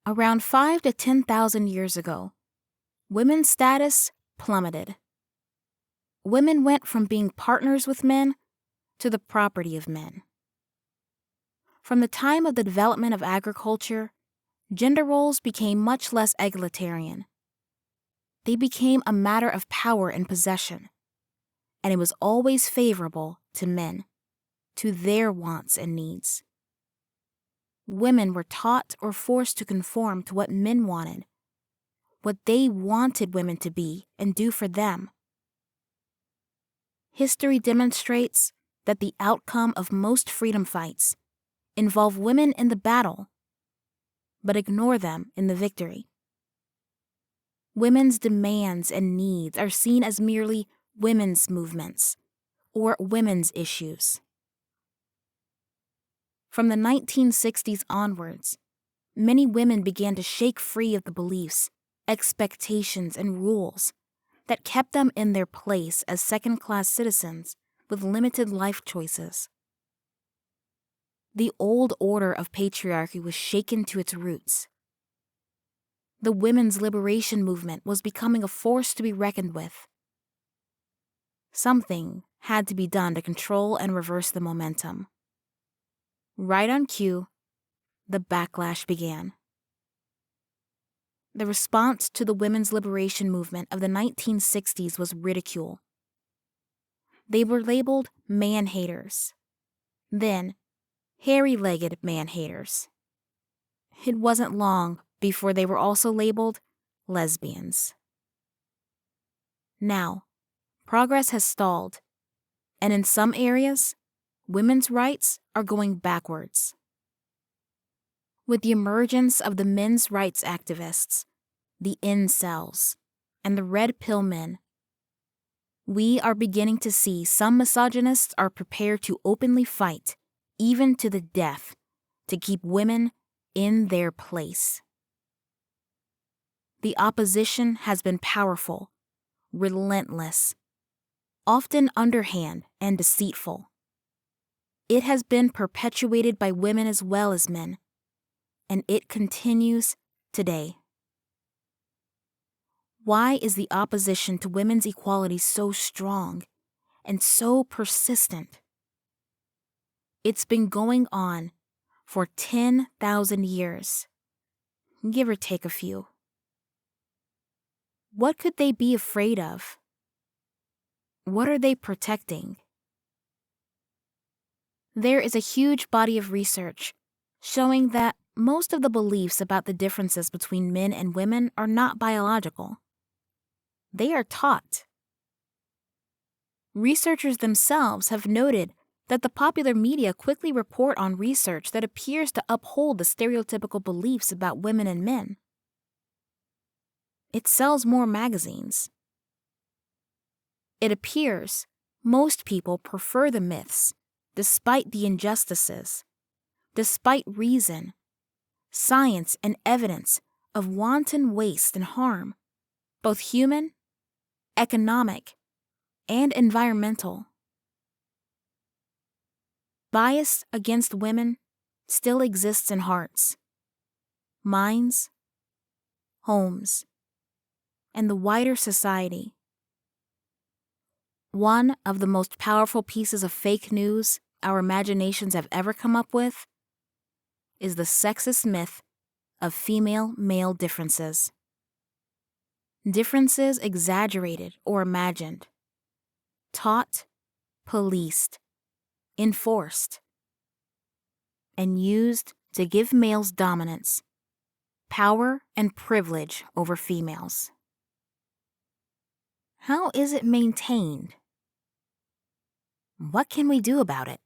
Around 5 to 10,000 years ago, women's status plummeted. Women went from being partners with men to the property of men. From the time of the development of agriculture, gender roles became much less egalitarian. They became a matter of power and possession, and it was always favorable to men, to their wants and needs. Women were taught or forced to conform to what men wanted, what they wanted women to be and do for them. History demonstrates that the outcome of most freedom fights involve women in the battle, but ignore them in the victory. Women's demands and needs are seen as merely women's movements or women's issues. From the 1960s onwards, many women began to shake free of the beliefs, expectations, and rules that kept them in their place as second-class citizens with limited life choices. The old order of patriarchy was shaken to its roots. The women's liberation movement was becoming a force to be reckoned with. Something had to be done to control and reverse the momentum. Right on cue, the backlash began. The response to the women's liberation movement of the 1960s was ridicule. They were labeled man-haters, then hairy-legged man-haters. It wasn't long before they were also labeled lesbians. Now, progress has stalled, and in some areas, women's rights are going backwards. With the emergence of the men's rights activists, the incels, and the red pill men, we are beginning to see some misogynists are prepared to openly fight, even to the death, to keep women in their place. The opposition has been powerful, relentless, often underhand and deceitful. It has been perpetuated by women as well as men, and it continues today. Why is the opposition to women's equality so strong and so persistent? It's been going on for 10,000 years, give or take a few. What could they be afraid of? What are they protecting? There is a huge body of research showing that most of the beliefs about the differences between men and women are not biological. They are taught. Researchers themselves have noted that the popular media quickly report on research that appears to uphold the stereotypical beliefs about women and men. It sells more magazines. It appears most people prefer the myths, despite the injustices, despite reason, science, and evidence of wanton waste and harm, both human, economic, and environmental. Bias against women still exists in hearts, minds, homes, and the wider society. One of the most powerful pieces of fake news our imaginations have ever come up with is the sexist myth of female-male differences. Differences exaggerated or imagined, taught, policed, enforced, and used to give males dominance, power, and privilege over females. How is it maintained? What can we do about it?